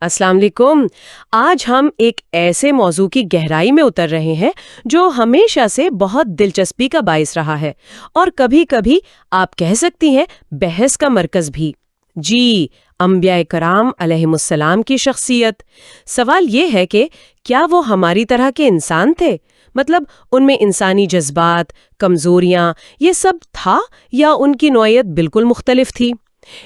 السلام علیکم۔ آج ہم ایک ایسے موضوع کی گہرائی میں اتر رہے ہیں جو ہمیشہ سے بہت دلچسپی کا باعث رہا ہے اور کبھی کبھی آپ کہہ سکتی ہیں بحث کا مرکز بھی۔ جی، انبیاء کرام علیہم السلام کی شخصیت۔ سوال یہ ہے کہ کیا وہ ہماری طرح کے انسان تھے؟ مطلب ان میں انسانی جذبات، کمزوریاں، یہ سب تھا یا ان کی نوعیت بالکل مختلف تھی؟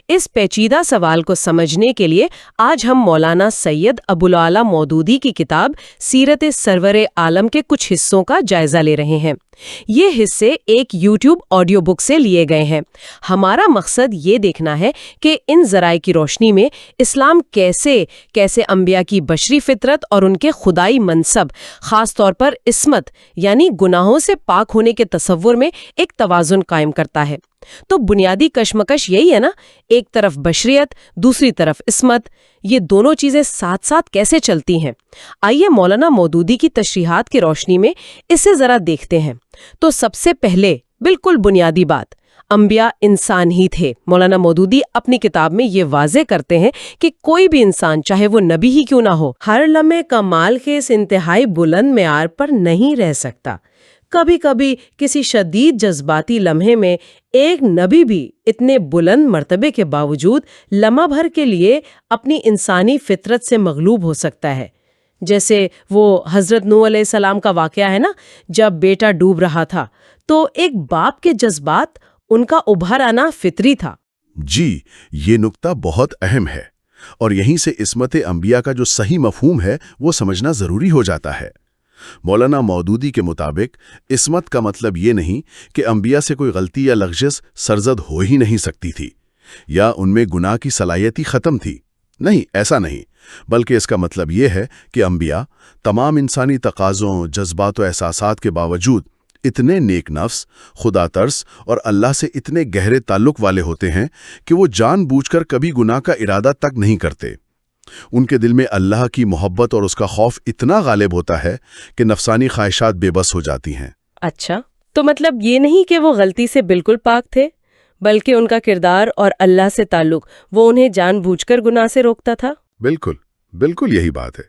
اس پیچیدہ سوال کو سمجھنے کے لیے آج ہم مولانا سید ابوالعلا مودودی کی کتاب سیرت سرور عالم کے کچھ حصوں کا جائزہ لے رہے ہیں۔ یہ حصے ایک یوٹیوب آڈیو بک سے لیے گئے ہیں۔ ہمارا مقصد یہ دیکھنا ہے کہ ان ذرائع کی روشنی میں اسلام کیسے انبیاء کی بشری فطرت اور ان کے خدائی منصب، خاص طور پر عصمت یعنی گناہوں سے پاک ہونے کے تصور میں ایک توازن قائم کرتا ہے۔ تو بنیادی کشمکش یہی ہے نا، ایک طرف بشریت، دوسری طرف عصمت، یہ دونوں چیزیں ساتھ ساتھ کیسے چلتی ہیں؟ آئیے مولانا مودودی کی تشریحات کی روشنی میں اسے ذرا دیکھتے ہیں۔ تو سب سے پہلے بالکل بنیادی بات، انبیاء انسان ہی تھے۔ مولانا مودودی اپنی کتاب میں یہ واضح کرتے ہیں کہ کوئی بھی انسان چاہے وہ نبی ہی کیوں نہ ہو، ہر لمحے کمال کے اس انتہائی بلند معیار پر نہیں رہ سکتا۔ کبھی کبھی کسی شدید جذباتی لمحے میں ایک نبی بھی اتنے بلند مرتبے کے باوجود لمحہ بھر کے لیے اپنی انسانی فطرت سے مغلوب ہو سکتا ہے۔ جیسے وہ حضرت نوح علیہ السلام کا واقعہ ہے نا، جب بیٹا ڈوب رہا تھا تو ایک باپ کے جذبات، ان کا ابھر آنا فطری تھا۔ جی، یہ نکتہ بہت اہم ہے، اور یہیں سے عصمت انبیاء کا جو صحیح مفہوم ہے وہ سمجھنا ضروری ہو جاتا ہے۔ مولانا مودودی کے مطابق عصمت کا مطلب یہ نہیں کہ انبیاء سے کوئی غلطی یا لغزش سرزد ہو ہی نہیں سکتی تھی، یا ان میں گناہ کی صلاحیت ہی ختم تھی۔ نہیں، ایسا نہیں، بلکہ اس کا مطلب یہ ہے کہ انبیاء تمام انسانی تقاضوں، جذبات و احساسات کے باوجود اتنے نیک نفس، خدا ترس اور اللہ سے اتنے گہرے تعلق والے ہوتے ہیں کہ وہ جان بوجھ کر کبھی گناہ کا ارادہ تک نہیں کرتے۔ ان کے دل میں اللہ کی محبت اور اس کا خوف اتنا غالب ہوتا ہے کہ نفسانی خواہشات بے بس ہو جاتی ہیں۔ اچھا، تو مطلب یہ نہیں کہ وہ غلطی سے بالکل پاک تھے، بلکہ ان کا کردار اور اللہ سے تعلق وہ انہیں جان بوجھ کر گناہ سے روکتا تھا؟ بالکل یہی بات ہے۔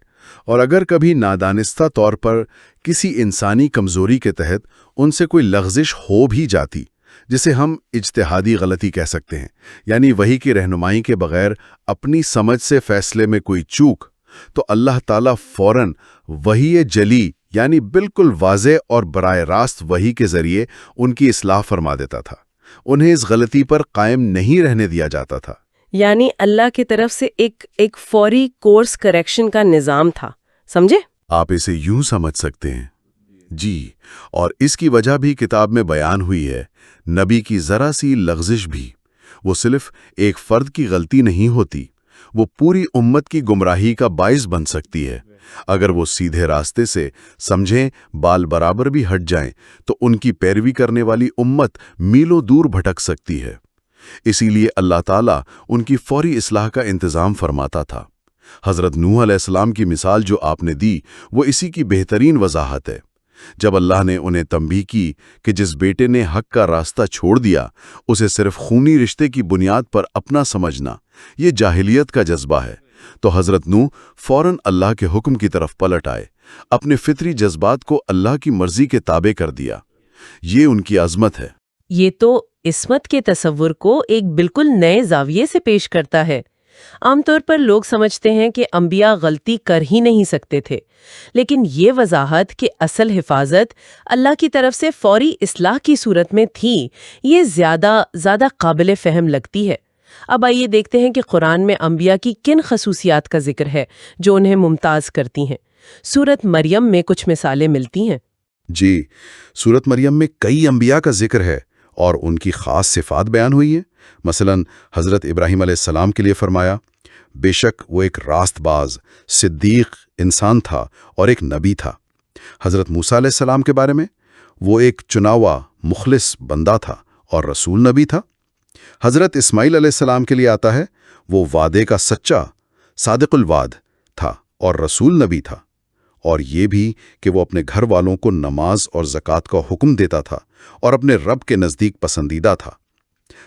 اور اگر کبھی نادانستہ طور پر کسی انسانی کمزوری کے تحت ان سے کوئی لغزش ہو بھی جاتی، جسے ہم اجتہادی غلطی کہہ سکتے ہیں، یعنی وحی کی رہنمائی کے بغیر اپنی سمجھ سے فیصلے میں کوئی چوک، تو اللہ تعالیٰ فوراً وحی جلی یعنی بالکل واضح اور براہ راست وحی کے ذریعے ان کی اصلاح فرما دیتا تھا۔ انہیں اس غلطی پر قائم نہیں رہنے دیا جاتا تھا۔ یعنی اللہ کی طرف سے ایک فوری کورس کریکشن کا نظام تھا، سمجھے؟ آپ اسے یوں سمجھ سکتے ہیں۔ جی، اور اس کی وجہ بھی کتاب میں بیان ہوئی ہے۔ نبی کی ذرا سی لغزش بھی، وہ صرف ایک فرد کی غلطی نہیں ہوتی، وہ پوری امت کی گمراہی کا باعث بن سکتی ہے۔ اگر وہ سیدھے راستے سے سمجھیں، بال برابر بھی ہٹ جائیں، تو ان کی پیروی کرنے والی امت میلوں دور بھٹک سکتی ہے۔ اسی لیے اللہ تعالیٰ ان کی فوری اصلاح کا انتظام فرماتا تھا۔ حضرت نوح علیہ السلام کی مثال جو آپ نے دی، وہ اسی کی بہترین وضاحت ہے۔ جب اللہ نے انہیں تنبیہ کی کہ جس بیٹے نے حق کا راستہ چھوڑ دیا، اسے صرف خونی رشتے کی بنیاد پر اپنا سمجھنا، یہ جاہلیت کا جذبہ ہے، تو حضرت نوح فوراً اللہ کے حکم کی طرف پلٹ آئے، اپنے فطری جذبات کو اللہ کی مرضی کے تابع کر دیا۔ یہ ان کی عظمت ہے۔ یہ تو عصمت کے تصور کو ایک بالکل نئے زاویے سے پیش کرتا ہے۔ عام طور پر لوگ سمجھتے ہیں کہ انبیاء غلطی کر ہی نہیں سکتے تھے، لیکن یہ وضاحت کہ اصل حفاظت اللہ کی طرف سے فوری اصلاح کی صورت میں تھی، یہ زیادہ قابل فہم لگتی ہے۔ اب آئیے دیکھتے ہیں کہ قرآن میں انبیاء کی کن خصوصیات کا ذکر ہے جو انہیں ممتاز کرتی ہیں۔ سورۃ مریم میں کچھ مثالیں ملتی ہیں۔ جی، سورۃ مریم میں کئی انبیاء کا ذکر ہے اور ان کی خاص صفات بیان ہوئی ہیں۔ مثلاً حضرت ابراہیم علیہ السلام کے لیے فرمایا، بے شک وہ ایک راست باز، صدیق انسان تھا اور ایک نبی تھا۔ حضرت موسیٰ علیہ السلام کے بارے میں، وہ ایک چنا ہوا مخلص بندہ تھا اور رسول نبی تھا۔ حضرت اسماعیل علیہ السلام کے لیے آتا ہے، وہ وعدے کا سچا صادق الوعد تھا اور رسول نبی تھا، اور یہ بھی کہ وہ اپنے گھر والوں کو نماز اور زکوٰۃ کا حکم دیتا تھا اور اپنے رب کے نزدیک پسندیدہ تھا۔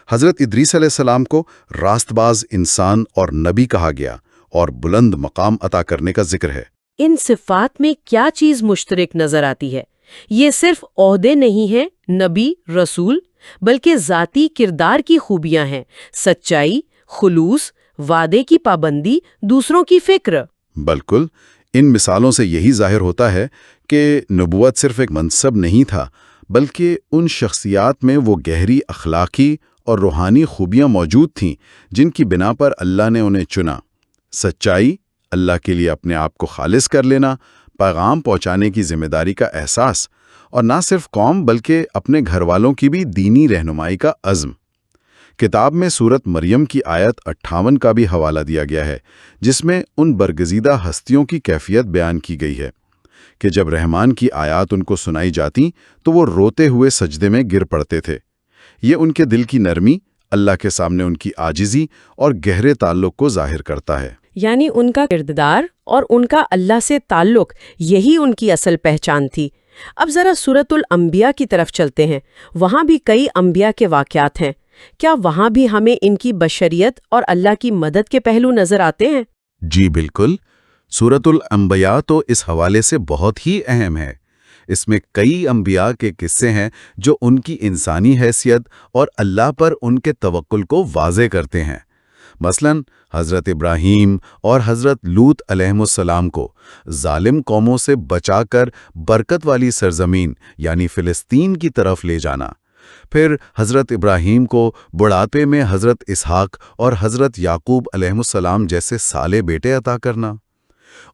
حضرت ادریس علیہ السلام کو راست باز انسان اور نبی کہا گیا، اور بلند مقام عطا کرنے کا ذکر ہے۔ ان صفات میں کیا چیز مشترک نظر آتی ہے؟ یہ صرف عہدے نہیں ہیں، نبی، رسول، بلکہ ذاتی کردار کی خوبیاں ہیں، سچائی، خلوص، وعدے کی پابندی، دوسروں کی فکر۔ بالکل، ان مثالوں سے یہی ظاہر ہوتا ہے کہ نبوت صرف ایک منصب نہیں تھا، بلکہ ان شخصیات میں وہ گہری اخلاقی اور روحانی خوبیاں موجود تھیں جن کی بنا پر اللہ نے انہیں چنا۔ سچائی، اللہ کے لیے اپنے آپ کو خالص کر لینا، پیغام پہنچانے کی ذمہ داری کا احساس، اور نہ صرف قوم بلکہ اپنے گھر والوں کی بھی دینی رہنمائی کا عزم۔ کتاب میں سورت مریم کی آیت 58 کا بھی حوالہ دیا گیا ہے، جس میں ان برگزیدہ ہستیوں کی کیفیت بیان کی گئی ہے کہ جب رحمان کی آیات ان کو سنائی جاتی تو وہ روتے ہوئے سجدے میں گر پڑتے تھے۔ یہ ان کے دل کی نرمی، اللہ کے سامنے ان کی عاجزی اور گہرے تعلق کو ظاہر کرتا ہے۔ یعنی ان کا کردار اور ان کا اللہ سے تعلق، یہی ان کی اصل پہچان تھی۔ اب ذرا سورۃ الانبیاء کی طرف چلتے ہیں۔ وہاں بھی کئی انبیاء کے واقعات ہیں۔ کیا وہاں بھی ہمیں ان کی بشریت اور اللہ کی مدد کے پہلو نظر آتے ہیں؟ جی بالکل، سورۃ الانبیاء تو اس حوالے سے بہت ہی اہم ہے۔ اس میں کئی انبیاء کے قصے ہیں جو ان کی انسانی حیثیت اور اللہ پر ان کے توکل کو واضح کرتے ہیں۔ مثلاً حضرت ابراہیم اور حضرت لوط علیہ السلام کو ظالم قوموں سے بچا کر برکت والی سرزمین یعنی فلسطین کی طرف لے جانا، پھر حضرت ابراہیم کو بڑھاپے میں حضرت اسحاق اور حضرت یعقوب علیہ السلام جیسے صالح بیٹے عطا کرنا،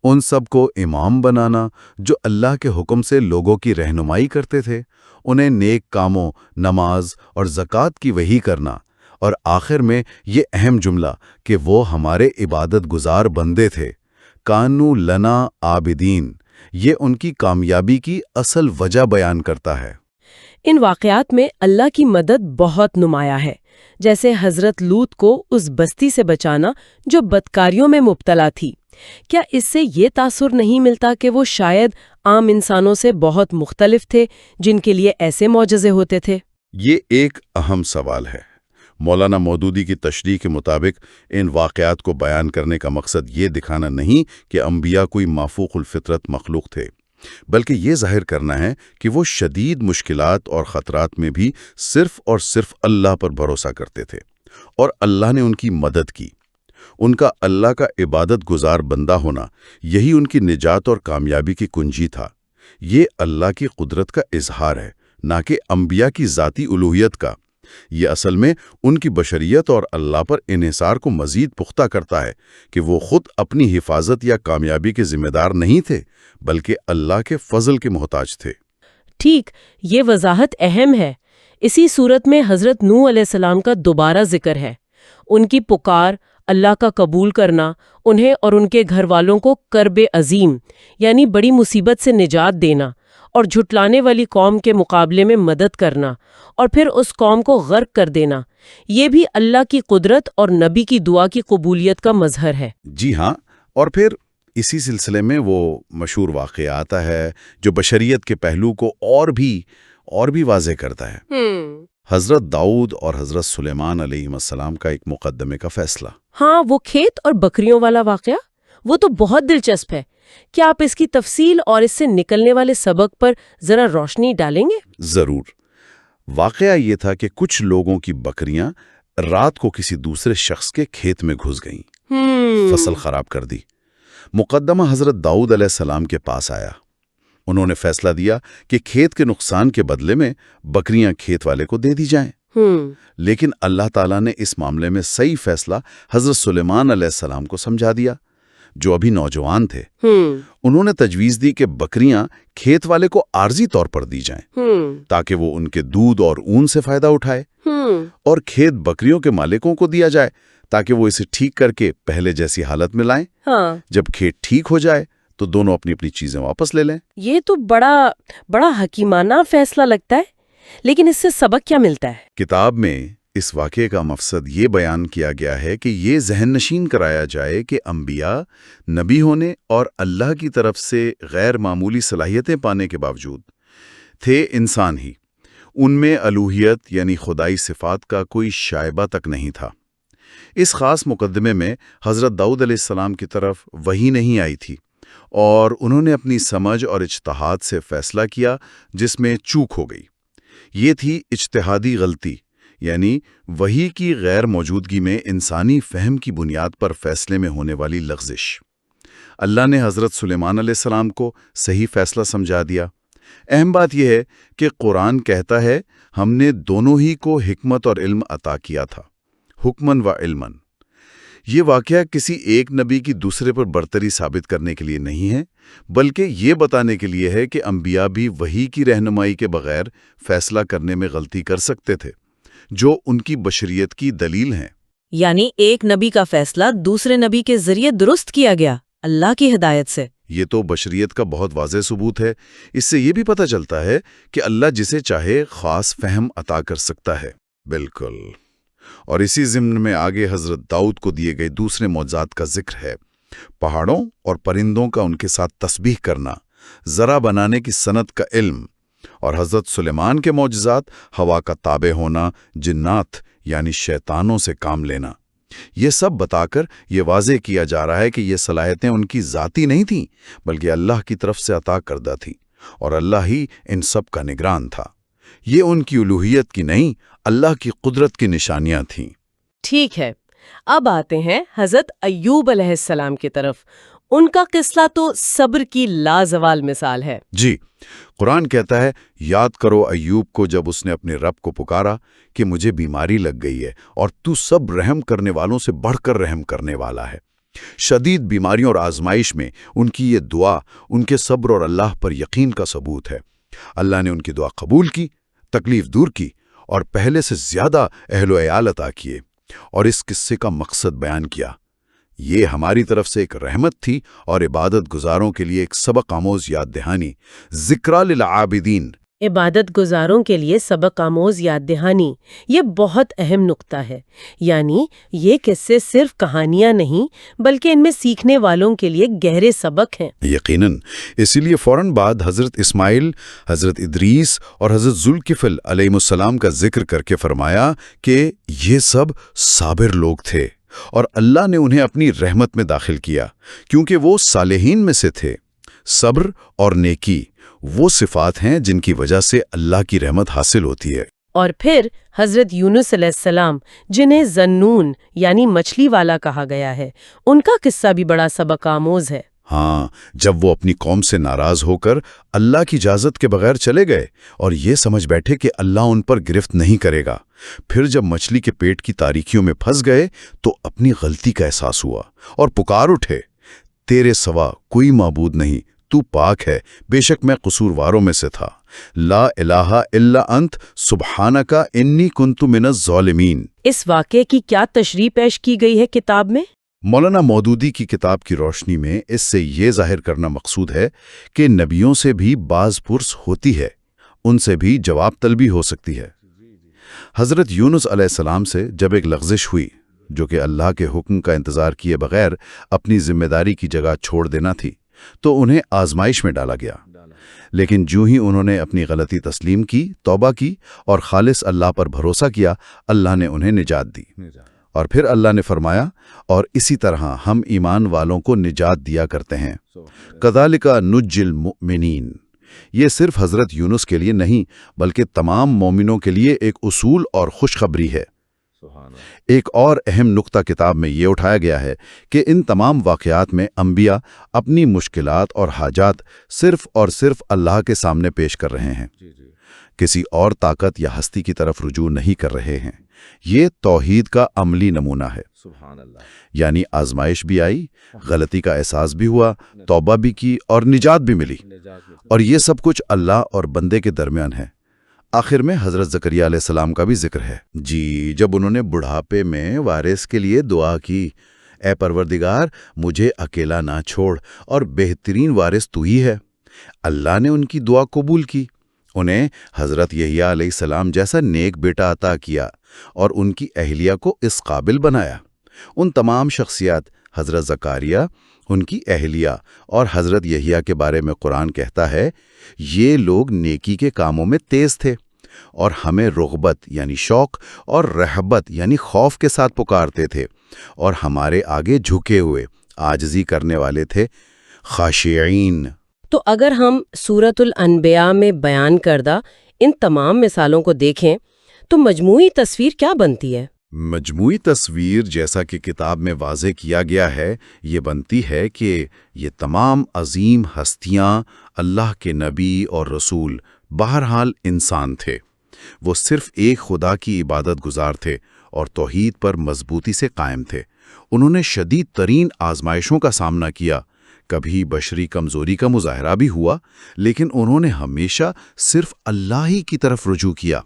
ان سب کو امام بنانا جو اللہ کے حکم سے لوگوں کی رہنمائی کرتے تھے، انہیں نیک کاموں، نماز اور زکوٰۃ کی وحی کرنا، اور آخر میں یہ اہم جملہ کہ وہ ہمارے عبادت گزار بندے تھے، کانو لنا عابدین، یہ ان کی کامیابی کی اصل وجہ بیان کرتا ہے۔ ان واقعات میں اللہ کی مدد بہت نمایاں ہے، جیسے حضرت لوط کو اس بستی سے بچانا جو بدکاریوں میں مبتلا تھی۔ کیا اس سے یہ تاثر نہیں ملتا کہ وہ شاید عام انسانوں سے بہت مختلف تھے جن کے لیے ایسے معجزے ہوتے تھے؟ یہ ایک اہم سوال ہے۔ مولانا مودودی کی تشریح کے مطابق ان واقعات کو بیان کرنے کا مقصد یہ دکھانا نہیں کہ انبیاء کوئی مافوق الفطرت مخلوق تھے، بلکہ یہ ظاہر کرنا ہے کہ وہ شدید مشکلات اور خطرات میں بھی صرف اور صرف اللہ پر بھروسہ کرتے تھے، اور اللہ نے ان کی مدد کی۔ ان کا اللہ کا عبادت گزار بندہ ہونا، یہی ان کی نجات اور کامیابی کی کنجی تھا۔ یہ اللہ کی قدرت کا اظہار ہے، نہ کہ انبیاء کی ذاتی الوہیت کا۔ یہ اصل میں ان کی بشریت اور اللہ پر انحصار کو مزید پختہ کرتا ہے کہ وہ خود اپنی حفاظت یا کامیابی کے ذمہ دار نہیں تھے، بلکہ اللہ کے فضل کے محتاج تھے۔ ٹھیک، یہ وضاحت اہم ہے۔ اسی صورت میں حضرت نوح علیہ السلام کا دوبارہ ذکر ہے۔ ان کی پکار، اللہ کا قبول کرنا، انہیں اور ان کے گھر والوں کو کرب عظیم یعنی بڑی مصیبت سے نجات دینا، اور جھٹلانے والی قوم کے مقابلے میں مدد کرنا، اور پھر اس قوم کو غرق کر دینا، یہ بھی اللہ کی قدرت اور نبی کی دعا کی قبولیت کا مظہر ہے۔ جی ہاں، اور پھر اسی سلسلے میں وہ مشہور واقعہ آتا ہے جو بشریت کے پہلو کو اور بھی واضح کرتا ہے۔ حضرت داؤد اور حضرت سلیمان علیہ السلام کا ایک مقدمے کا فیصلہ۔ ہاں، وہ کھیت اور بکریوں والا واقعہ، وہ تو بہت دلچسپ ہے۔ کیا آپ اس کی تفصیل اور اس سے نکلنے والے سبق پر ذرا روشنی ڈالیں گے؟ ضرور۔ واقعہ یہ تھا کہ کچھ لوگوں کی بکریاں رات کو کسی دوسرے شخص کے کھیت میں گھس گئیں، فصل خراب کر دی۔ مقدمہ حضرت داؤد علیہ السلام کے پاس آیا۔ انہوں نے فیصلہ دیا کہ کھیت کے نقصان کے بدلے میں بکریاں کھیت والے کو دے دی جائیں۔ لیکن اللہ تعالیٰ نے اس معاملے میں صحیح فیصلہ حضرت سلیمان علیہ السلام کو سمجھا دیا، جو ابھی نوجوان تھے۔ انہوں نے تجویز دی کہ بکریاں کھیت والے کو عارضی طور پر دی جائیں تاکہ وہ ان کے دودھ اور اون سے فائدہ اٹھائے، اور کھیت بکریوں کے مالکوں کو دیا جائے تاکہ وہ اسے ٹھیک کر کے پہلے جیسی حالت میں لائیں۔ جب کھیت ٹھیک ہو جائے تو دونوں اپنی اپنی چیزیں واپس لے لیں۔ یہ تو بڑا حکیمانہ فیصلہ لگتا ہے، لیکن اس سے سبق کیا ملتا ہے؟ کتاب میں اس واقعے کا مقصد یہ بیان کیا گیا ہے کہ یہ ذہن نشین کرایا جائے کہ انبیاء نبی ہونے اور اللہ کی طرف سے غیر معمولی صلاحیتیں پانے کے باوجود تھے انسان ہی۔ ان میں الوہیت یعنی خدائی صفات کا کوئی شائبہ تک نہیں تھا۔ اس خاص مقدمے میں حضرت داؤد علیہ السلام کی طرف وحی نہیں آئی تھی، اور انہوں نے اپنی سمجھ اور اجتہاد سے فیصلہ کیا جس میں چوک ہو گئی۔ یہ تھی اجتہادی غلطی، یعنی وحی کی غیر موجودگی میں انسانی فہم کی بنیاد پر فیصلے میں ہونے والی لغزش۔ اللہ نے حضرت سلیمان علیہ السلام کو صحیح فیصلہ سمجھا دیا۔ اہم بات یہ ہے کہ قرآن کہتا ہے ہم نے دونوں ہی کو حکمت اور علم عطا کیا تھا، حکمن و علمن۔ یہ واقعہ کسی ایک نبی کی دوسرے پر برتری ثابت کرنے کے لیے نہیں ہے، بلکہ یہ بتانے کے لیے ہے کہ انبیاء بھی وحی کی رہنمائی کے بغیر فیصلہ کرنے میں غلطی کر سکتے تھے، جو ان کی بشریت کی دلیل ہیں۔ یعنی ایک نبی کا فیصلہ دوسرے نبی کے ذریعے درست کیا گیا، اللہ کی ہدایت سے۔ یہ تو بشریت کا بہت واضح ثبوت ہے۔ اس سے یہ بھی پتہ چلتا ہے کہ اللہ جسے چاہے خاص فہم عطا کر سکتا ہے۔ بالکل۔ اور اسی ضمن میں آگے حضرت داؤد کو دیے گئے دوسرے معجزات کا ذکر ہے، پہاڑوں اور پرندوں کا ان کے ساتھ تسبیح کرنا، ذرا بنانے کی صنعت کا علم، اور حضرت سلیمان کے معجزات، ہوا کا تابع ہونا، جنات یعنی شیطانوں سے کام لینا۔ یہ سب بتا کر یہ واضح کیا جا رہا ہے کہ یہ صلاحیتیں ان کی ذاتی نہیں تھیں، بلکہ اللہ کی طرف سے عطا کردہ تھیں، اور اللہ ہی ان سب کا نگران تھا۔ یہ ان کی الوہیت کی نہیں، اللہ کی قدرت کی نشانیاں تھیں۔ ٹھیک ہے، اب آتے ہیں حضرت ایوب علیہ السلام کی طرف۔ ان کا قصہ تو صبر کی لازوال مثال ہے۔ جی، قرآن کہتا ہے یاد کرو ایوب کو جب اس نے اپنے رب کو پکارا کہ مجھے بیماری لگ گئی ہے اور تو سب رحم کرنے والوں سے بڑھ کر رحم کرنے والا ہے۔ شدید بیماریوں اور آزمائش میں ان کی یہ دعا ان کے صبر اور اللہ پر یقین کا ثبوت ہے۔ اللہ نے ان کی دعا قبول کی، تکلیف دور کی، اور پہلے سے زیادہ اہل و عیال عطا کیے، اور اس قصے کا مقصد بیان کیا۔ یہ ہماری طرف سے ایک رحمت تھی اور عبادت گزاروں کے لیے ایک سبق آموز یاد دہانی، ذکرى للعابدین۔ عبادت گزاروں کے لیے سبق آموز یاد دہانی، یہ بہت اہم نقطہ ہے۔ یعنی یہ قصے صرف کہانیاں نہیں، بلکہ ان میں سیکھنے والوں کے لیے گہرے سبق ہیں۔ یقیناً، اسی لیے فوراً بعد حضرت اسماعیل، حضرت ادریس اور حضرت ذوالکفل علیہ السلام کا ذکر کر کے فرمایا کہ یہ سب صابر لوگ تھے، اور اللہ نے انہیں اپنی رحمت میں داخل کیا کیونکہ وہ صالحین میں سے تھے۔ صبر اور نیکی وہ صفات ہیں جن کی وجہ سے اللہ کی رحمت حاصل ہوتی ہے۔ اور پھر حضرت یونس علیہ السلام، جنہیں ذنون یعنی مچھلی والا کہا گیا ہے، ان کا قصہ بھی بڑا سبق آموز ہے۔ ہاں، جب وہ اپنی قوم سے ناراض ہو کر اللہ کی اجازت کے بغیر چلے گئے اور یہ سمجھ بیٹھے کہ اللہ ان پر گرفت نہیں کرے گا، پھر جب مچھلی کے پیٹ کی تاریکیوں میں پھنس گئے تو اپنی غلطی کا احساس ہوا اور پکار اٹھے، تیرے سوا کوئی معبود نہیں، تو پاک ہے، بے شک میں قصورواروں میں سے تھا، لا الہ الا انت سبحانک انی کنت من الظالمین۔ اس واقعے کی کیا تشریح پیش کی گئی ہے کتاب میں؟ مولانا مودودی کی کتاب کی روشنی میں اس سے یہ ظاہر کرنا مقصود ہے کہ نبیوں سے بھی باز پرس ہوتی ہے، ان سے بھی جواب طلبی ہو سکتی ہے۔ حضرت یونس علیہ السلام سے جب ایک لغزش ہوئی، جو کہ اللہ کے حکم کا انتظار کیے بغیر اپنی ذمہ داری کی جگہ چھوڑ دینا تھی، تو انہیں آزمائش میں ڈالا گیا۔ لیکن جو ہی انہوں نے اپنی غلطی تسلیم کی، توبہ کی اور خالص اللہ پر بھروسہ کیا، اللہ نے انہیں نجات دی۔ اور پھر اللہ نے فرمایا، اور اسی طرح ہم ایمان والوں کو نجات دیا کرتے ہیں۔ کذالک نجزی المؤمنین۔ یہ صرف حضرت یونس کے لیے نہیں، بلکہ تمام مومنوں کے لیے ایک اصول اور خوشخبری ہے۔ ایک اور اہم نقطہ کتاب میں یہ اٹھایا گیا ہے کہ ان تمام واقعات میں انبیاء اپنی مشکلات اور حاجات صرف اور صرف اللہ کے سامنے پیش کر رہے ہیں، کسی اور طاقت یا ہستی کی طرف رجوع نہیں کر رہے ہیں۔ یہ توحید کا عملی نمونہ ہے۔ یعنی آزمائش بھی آئی، غلطی کا احساس بھی ہوا، توبہ بھی کی اور نجات بھی ملی، اور یہ سب کچھ اللہ اور بندے کے درمیان ہے۔ آخر میں حضرت زکریا علیہ السلام کا بھی ذکر ہے۔ جی، جب انہوں نے بڑھاپے میں وارث کے لیے دعا کی، اے پروردگار مجھے اکیلا نہ چھوڑ اور بہترین وارث تو ہی ہے، اللہ نے ان کی دعا قبول کی، انہیں حضرت یحییٰ علیہ السلام جیسا نیک بیٹا عطا کیا اور ان کی اہلیہ کو اس قابل بنایا۔ ان تمام شخصیات، حضرت زکریا، ان کی اہلیہ اور حضرت یحییٰ کے بارے میں قرآن کہتا ہے، یہ لوگ نیکی کے کاموں میں تیز تھے اور ہمیں رغبت یعنی شوق اور رہبت یعنی خوف کے ساتھ پکارتے تھے اور ہمارے آگے جھکے ہوئے عاجزی کرنے والے تھے، خاشعین۔ تو اگر ہم سورۃ الانبیاء میں بیان کردہ ان تمام مثالوں کو دیکھیں تو مجموعی تصویر کیا بنتی ہے؟ مجموعی تصویر جیسا کہ کتاب میں واضح کیا گیا ہے یہ بنتی ہے کہ یہ تمام عظیم ہستیاں اللہ کے نبی اور رسول بہرحال انسان تھے۔ وہ صرف ایک خدا کی عبادت گزار تھے اور توحید پر مضبوطی سے قائم تھے۔ انہوں نے شدید ترین آزمائشوں کا سامنا کیا، کبھی بشری کمزوری کا مظاہرہ بھی ہوا، لیکن انہوں نے ہمیشہ صرف اللہ ہی کی طرف رجوع کیا،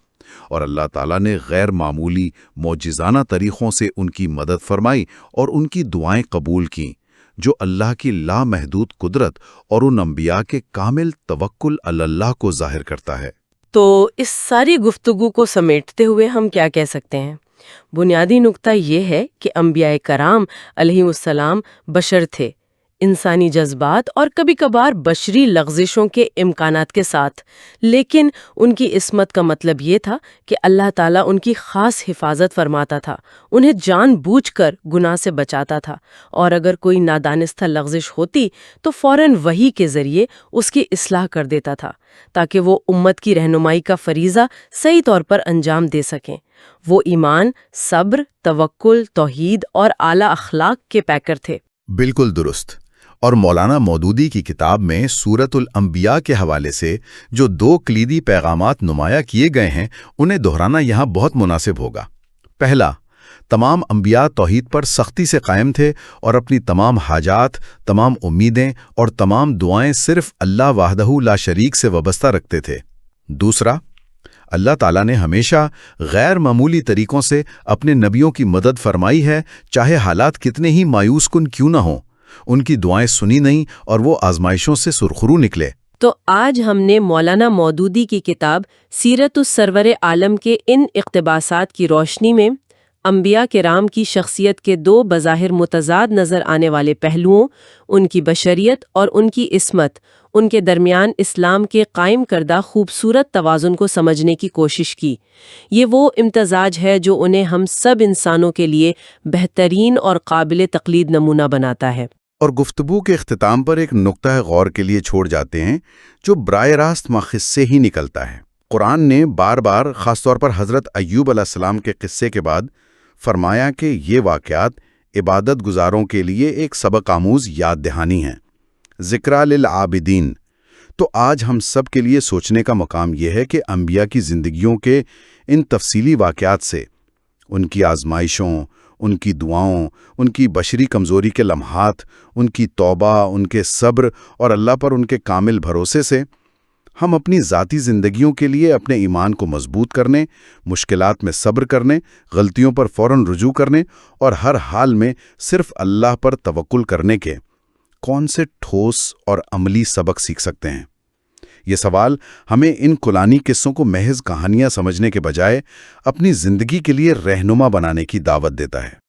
اور اللہ تعالیٰ نے غیر معمولی معجزانہ طریقوں سے ان کی مدد فرمائی اور ان کی دعائیں قبول کیں، جو اللہ کی لامحدود قدرت اور ان انبیاء کے کامل توکل علی اللہ کو ظاہر کرتا ہے۔ تو اس ساری گفتگو کو سمیٹتے ہوئے ہم کیا کہہ سکتے ہیں؟ بنیادی نقطہ یہ ہے کہ انبیاء کرام علیہ السلام بشر تھے، انسانی جذبات اور کبھی کبھار بشری لغزشوں کے امکانات کے ساتھ، لیکن ان کی عصمت کا مطلب یہ تھا کہ اللہ تعالیٰ ان کی خاص حفاظت فرماتا تھا، انہیں جان بوجھ کر گناہ سے بچاتا تھا، اور اگر کوئی نادانستہ لغزش ہوتی تو فوراً وحی کے ذریعے اس کی اصلاح کر دیتا تھا تاکہ وہ امت کی رہنمائی کا فریضہ صحیح طور پر انجام دے سکیں۔ وہ ایمان، صبر، توکل، توحید اور اعلیٰ اخلاق کے پیکر تھے۔ بالکل درست۔ اور مولانا مودودی کی کتاب میں سورۃ الانبیاء کے حوالے سے جو 2 کلیدی پیغامات نمایاں کیے گئے ہیں انہیں دہرانا یہاں بہت مناسب ہوگا۔ پہلا، تمام انبیاء توحید پر سختی سے قائم تھے اور اپنی تمام حاجات، تمام امیدیں اور تمام دعائیں صرف اللہ وحدہ لا شریک سے وابستہ رکھتے تھے۔ دوسرا، اللہ تعالیٰ نے ہمیشہ غیر معمولی طریقوں سے اپنے نبیوں کی مدد فرمائی ہے، چاہے حالات کتنے ہی مایوس کن کیوں نہ ہوں۔ ان کی دعائیں سنی نہیں اور وہ آزمائشوں سے سرخرو نکلے۔ تو آج ہم نے مولانا مودودی کی کتاب سیرت السرور عالم کے ان اقتباسات کی روشنی میں انبیاء کرام کی شخصیت کے 2 بظاہر متضاد نظر آنے والے پہلوؤں، ان کی بشریت اور ان کی عصمت، ان کے درمیان اسلام کے قائم کردہ خوبصورت توازن کو سمجھنے کی کوشش کی۔ یہ وہ امتزاج ہے جو انہیں ہم سب انسانوں کے لیے بہترین اور قابل تقلید نمونہ بناتا ہے۔ اور گفتگو کے اختتام پر ایک نقطہ غور کے لیے چھوڑ جاتے ہیں جو براہ راست ماخذ سے ہی نکلتا ہے۔ قرآن نے بار بار، خاص طور پر حضرت ایوب علیہ السلام کے قصے کے بعد، فرمایا کہ یہ واقعات عبادت گزاروں کے لیے ایک سبق آموز یاد دہانی ہیں، ذکرى للعابدین۔ تو آج ہم سب کے لیے سوچنے کا مقام یہ ہے کہ انبیاء کی زندگیوں کے ان تفصیلی واقعات سے، ان کی آزمائشوں، ان کی دعاؤں، ان کی بشری کمزوری کے لمحات، ان کی توبہ، ان کے صبر اور اللہ پر ان کے کامل بھروسے سے، ہم اپنی ذاتی زندگیوں کے لیے اپنے ایمان کو مضبوط کرنے، مشکلات میں صبر کرنے، غلطیوں پر فوراً رجوع کرنے اور ہر حال میں صرف اللہ پر توکل کرنے کے کون سے ٹھوس اور عملی سبق سیکھ سکتے ہیں؟ یہ سوال ہمیں ان قرآنی قصوں کو محض کہانیاں سمجھنے کے بجائے اپنی زندگی کے لیے رہنما بنانے کی دعوت دیتا ہے۔